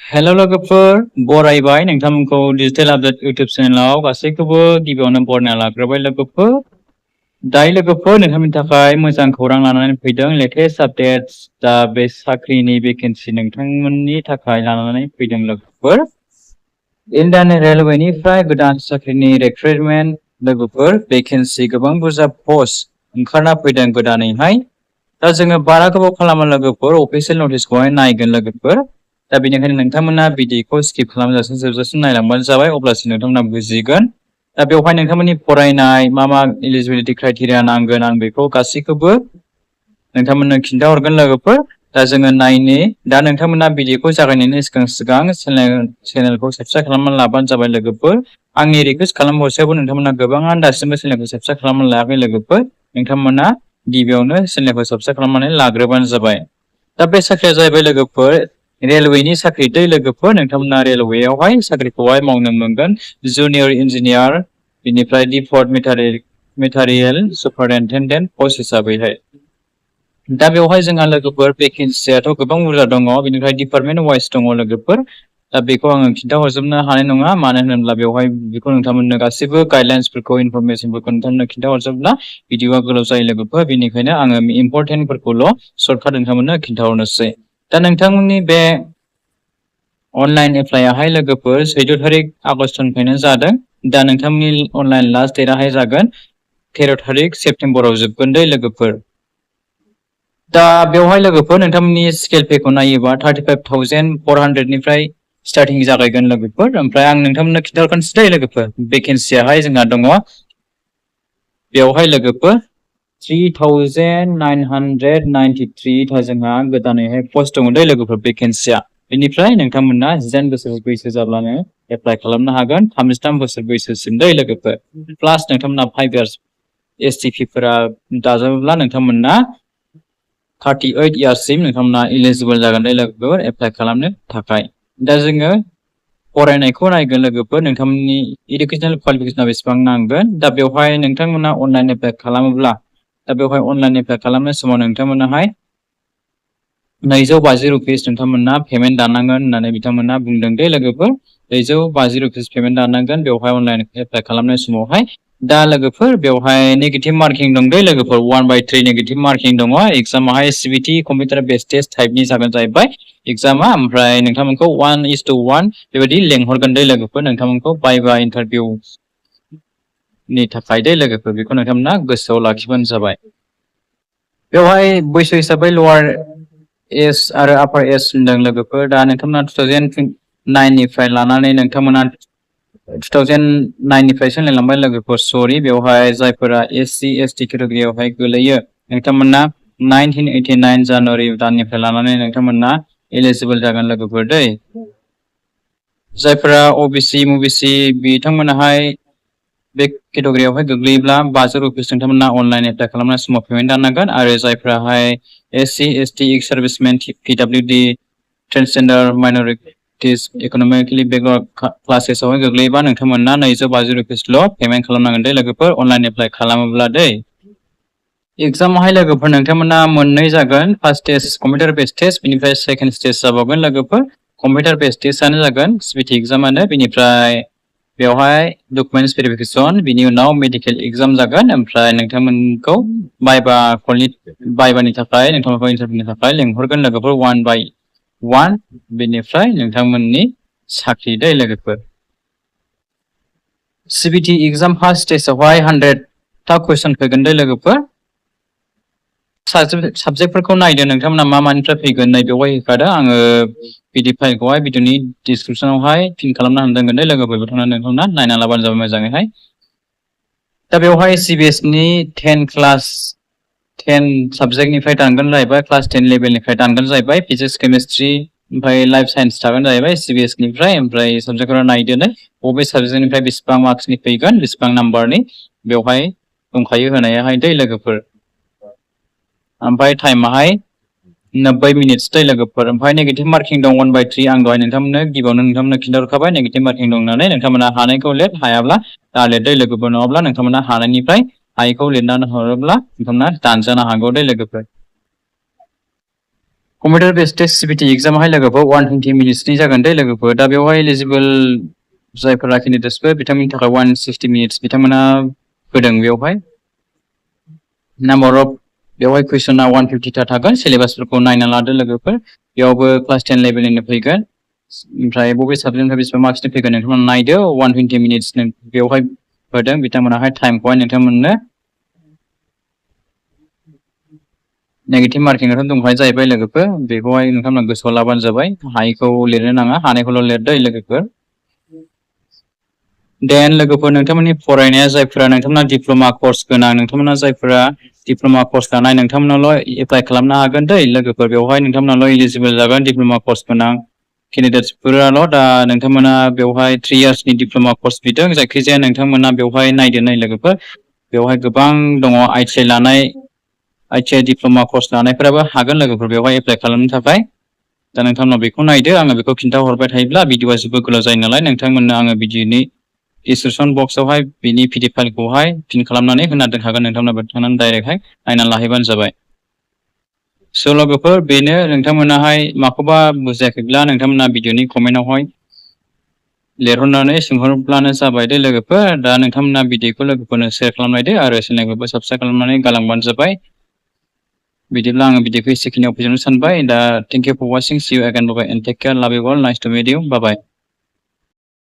हेल' लोगोफोर बरायबाय नोंथांमोनखौ digital update YouTube चेनेलाव गासैखौबो गिबियावनो बरायना लाग्रोबाय लोगोफोर। दायो लोगोफोर नोंथांमोननि थाखाय मोजां खौरां लानानै फैदों लेटेस्ट आपडेट्स दा बे साख्रिनि भेकेन्सि नोंथांमोननि थाखाय लानानै फैदों लोगोफोर। इन्डियान रेलवेनिफ्राय गोदान साख्रिनि रिक्रुटमेन्ट लोगोफोर भेकेन्सि गोबां बुरजा पस्ट ओंखारना फैदों गोदानैहाय। दा जोङो बारा गोबाव खालामा लोगोफोर अफिसियेल नटिसखौहाय नायगोन लोगोफोर। दा बेनिखायनो नोंथांमोना भिडिअखौ स्किप खालामजासिम जोबजासिम नायलांबानो जाबाय अब्लासो नोंथांमोना बुजिगोन। दा बेवहाय नोंथांमोननि फरायनाय मा एलिजिबिलिटि क्राइटेरिया नांगोन आं बेखौ गासैखौबो नोंथांमोननो खिन्थाहरगोन लोगोफोर। दा जोङो नायनि दा नोंथांमोना भिडिअखौ जागायनायनि सिगां चेनेलखौ साबस्क्राइब खालामनानै लाबानो जाबाय लोगोफोर। आंनि रिकुवेस्ट खालामहरसेयावबो नोंथांमोना गोबाङानो दासिमबो चेनेलखौ साबस्क्राइब खालामनानै लायाखै लोगोफोर। नोंथांमोना गिबियावनो चेनेलखौ साबस्क्राइब खालामनानै लाग्रोबानो जाबाय। दा बे साख्रिया जाहैबाय लोगोफोर रेलवेनि साख्रि दै लोगोफोर। नोंथांमोना रेलवेयावहाय साख्रिखौहाय मावनो मोनगोन जुनियर इन्जिनियार बेनिफ्राय डिपट मेटारियेल सुपारिनटेन्डेन्ट पस्ट हिसाबैहाय। दा बेवहाय जोंहा लोगोफोर भेकेन्सियाथ' गोबां बुरजा दङ बेनिफ्राय डिपार्टमेन्ट वाइस दङ लोगोफोर। दा बेखौ आङो खिन्थाहरजोबनो हानाय नङा मानो होनोब्ला बेवहाय बेखौ नोंथांमोननो गासैबो गाइडलाइन्सफोरखौ इनफरमेसनफोरखौ नोंथांमोननो खिन्थाहरजोबब्ला भिडिअआ गोलाव जायो लोगोफोर। बेनिखायनो आङो इम्परटेन्टफोरखौल' सर्टकाट नोंथांमोननो खिन्थाहरनोसै। दा नोंथांमोननि बे अनलाइन एप्लाइआहाय लोगोफोर 14 तारिख आगस्टनिफ्रायनो जादों। दा नोंथांमोननि अनलाइन लास्ट डेटआहाय जागोन 13 तारिख सेप्तेम्बराव जोबगोन दै लोगोफोर। दा बेवहाय लोगोफोर नोंथांमोननि स्केल पेखौ नायोबा 35,400निफ्राय स्टार्टिं जागायगोन लोगोफोर। ओमफ्राय आं नोंथांमोननो खिन्थाहरगोनसै दै लोगोफोर भेकेन्सियाहाय जोंहा दङ बेवहाय लोगोफोर 3,993 जोंहा गोदानैहाय पस्ट दङ दै लोगोफोर भेकेन्सिया। बेनिफ्राय नोंथांमोना 19 बोसोर बैसो जाब्लानो एप्लाइ खालामनो हागोन 33 बोसोर बैसोसिम दै लोगोफोर। प्लास नोंथांमोना 5 इयार्स STP फोरा दाजाबोब्ला नोंथांमोना 38 इयार्ससिम नोंथांमोना इलिजिबल जागोन दै लोगोफोर एप्लाइ खालामनो थाखाय। दा जोङो फरायनायखौ नायगोन लोगोफोर नोंथांमोननि इडुकेसनेल क्वालिफिकेसना बेसेबां नांगोन। दा बेवहाय नोंथांमोना अनलाइन एप्लाइ खालामोब्ला दा बेवहाय अनलाइन एप्लाइ खालामनाय समाव नोंथांमोनाहाय 250 रुपिस नोंथांमोना पेमेन्ट दाननांगोन होननानै बिथांमोना बुंदों दे लोगोफोर। 250 रुपिस पेमेन्ट दाननांगोन बेवहाय अनलाइन एप्लाइ खालामनाय समावहाय। दा लोगोफोर बेवहाय नेगेटिभ मार्किं दं दै लोगोफोर 1/3 नेगेटिभ मार्किं दङ। एग्जामाहाय CBT कम्पिउटार बेस्ड टेस्ट टाइपनि जागोन जाहैबाय एग्जामा। ओमफ्राय नोंथांमोनखौ 1:1 बेबायदि लेंहरगोन दै लोगोफोर नोंथांमोनखौ भाइभा इन्टारभिउनि थाखाय दै लोगोफोर। बेखौ नोंथांमोना गोसोआव लाखिबानो जाबाय। बेवहाय बैसो हिसाबै लवार एज आरो आपार एज होनदों लोगोफोर। दा नोंथांमोना 2009 निफ्राय लानानै नोंथांमोना 2009 निफ्रायसो होनलायलांबाय लोगोफोर सरि। बेवहाय जायफोरा SC ST केटेगरियावहाय गोलैयो नोंथांमोना 1989 जानुवारि दाननिफ्राय लानानै नोंथांमोना एलिजिबल जागोन लोगोफोर दै। जायफोरा OBC MOBC बिथांमोनाहाय बे केटेगरियावहाय गोग्लैयोब्ला 50 रुपिस नोंथांमोना अनलाइन एप्लाइ खालामनाय समाव पेमेन्ट दाननांगोन। आरो जायफोराहाय SC ST एक्स सार्भिसमेन PWD ट्रेन्सजेन्डार माइनरिटिस इकनमिकेलि बेकवार्ड क्लासेसआवहाय गोग्लैयोबा नोंथांमोना 250 रुपिसल' पेमेन्ट खालामनांगोन दै लोगोफोर अनलाइन एप्लाइ खालामोब्ला दै। एग्जामावहाय लोगोफोर नोंथांमोना मोननै जागोन। First stage computer based test बेनिफ्राय सेकेन्ड स्टेज जाबावगोन लोगोफोर कम्पिउटार बेस्ड टेस्टआनो जागोन CBT एग्जामानो। बेनिफ्राय बेवहाय डकुमेन्टस भेरिफिकेसन बिनि उनाव मेडिकेल एग्जाम जागोन। ओमफ्राय नोंथांमोनखौ भाइभानि थाखाय नोंथांमोनखौ इन्टारभिउनि थाखाय लेंहरगोन लोगोफोर 1/1। बेनिफ्राय नोंथांमोननि साख्रि दै लोगोफोर। CBT एग्जाम फार्स्ट स्टेजआवहाय 100टा कुइसन फैगोन दै लोगोफोर। साबजेक्टफोरखौ नायदो नोंथांमोना मा मानिफ्राय फैगोन नैबेवहाय होखादों आङो PD फाइलखौहाय भिडिअनि डिसक्रिपसनावहाय पिन खालामना होनदों दै लोगोफोर। नोंथांमोना नायना लाबानो जाबाय मोजाङैहाय। दा बेवहाय CBSनि 10 साबजेक्टनिफ्राय दानगोन जाहैबाय क्लास 10 लेभेलनिफ्राय दानगोन जाहैबाय फिजिक्स केमिस्ट्रि ओमफ्राय लाइफ साइन्स थागोन जाहैबाय CBSनिफ्राय। ओमफ्राय साबजेक्टफोरा नायदोनो बबे साबजेक्टनिफ्राय बेसेबां मार्क्सनि फैगोन बेसेबां नाम्बारनि बेवहाय दंखायो होनायाहाय दै लोगोफोर। ओमफ्राय टाइमाहाय 90 मिनिट्स दै लोगोफोर। ओमफ्राय नेगेटिभ मार्किं दं 1/3 आं दहाय गिबियावनो नोंथांमोननो खिन्थाहरखाबाय नेगेटिभ मार्किं दं होननानै। नोंथांमोना हानायखौ लिर हायाब्ला दा लिर दै लोगोफोर। नङाब्ला नोंथांमोना हानायनिफ्राय हायैखौ लिरनानै हरोब्ला नोंथांमोना दानजानो हागौ दै लोगोफोर। कम्पिउटार बेस्ड टेस्ट सिबिटि एग्जामावहाय लोगोफोर 120 मिनिट्सनि जागोन दे लोगोफोर दा बेवहाय एलिजिबल जायफोरा केन्डिडेट्सफोर बिथांमोननि थाखाय 160 मिनिट्स बिथांमोना होदों बेवहाय नाम्बार अफ बेवहाय कुइसना 150 था थागोन सिलेबासफोरखौ नायना लादो लोगोफोर बेयावबो क्लास 10 लेभेलनिनो फैगोन ओमफ्राय बबे साबजेक्टनिफ्राय बेसेबां मार्क्सनि फैगोन नोंथांमोना नायदो 120 मिनिट्स बेवहाय होदों बिथांमोनाहाय टाइमखौहाय नोंथांमोननो नेगेटिभ मार्किंआथ' दंखायो जाहैबाय लोगोफोर बेखौहाय नोंथांमोना गोसोआव लाबानो जाबाय हायिखौ लिरनो नाङा हानायखौल' लिरदो लोगोफोर देन लोगोफोर नोंथांमोननि फरायनाया जायफोरा नोंथांमोना डिप्ल'मा कर्स गोनां नोंथांमोना जायफोरा डिप्ल'मा कर्स लानाय नोंथांमोनाल' एप्लाइ खालामनो हागोन दै लोगोफोर बेवहाय नोंथांमोनाल' एलिजिबल जागोन डिप्ल'मा कर्स गोनां केन्डिडेट्सफोराल' दा नोंथांमोना बेवहाय 3 इयार्सनि डिप्ल'मा कर्स बिदों जायखिजाया नोंथांमोना बेवहाय नायदो नाय लोगोफोर बेवहाय गोबां दङ ITI लानाय ITI डिप्ल'मा कर्स लानायफोराबो हागोन लोगोफोर बेवहाय एप्लाइ खालामनो थाखाय दा नोंथांमोना बेखौ नायदो आङो बेखौ खिन्थाहरबाय थायोब्ला भिडिअआ जोबोद गोलाव जायो नालाय नोंथांमोननो आङो भिडिअनि डिसक्रिपसन बक्सआवहाय बिनि PDF फाइलखौहाय पिन खालामनानै होना दोनखागोन नोंथांमोना थांनानै डाइरेक्टहाय नायना लाहैबानो जाबाय स' लोगोफोर बेनो नोंथांमोनाहाय माखौबा बुजियाखैब्ला नोंथांमोना भिडिअनि कमेन्टआवहाय लिरहरनानै सोंहरब्लानो जाबाय दे लोगोफोर दा नोंथांमोना भिडिअखौ लोगोफोरनो शेयार खालामलायदो आरो चेनेलखौबो साबस्क्राइब खालामनानै गालांबानो जाबाय बिदिब्ला आङो भिडिअखौ एसेखिनियाव फोजोबनो सानबाय दा thank you for watching see you again bye bye and take care love you all nice to meet you bye bye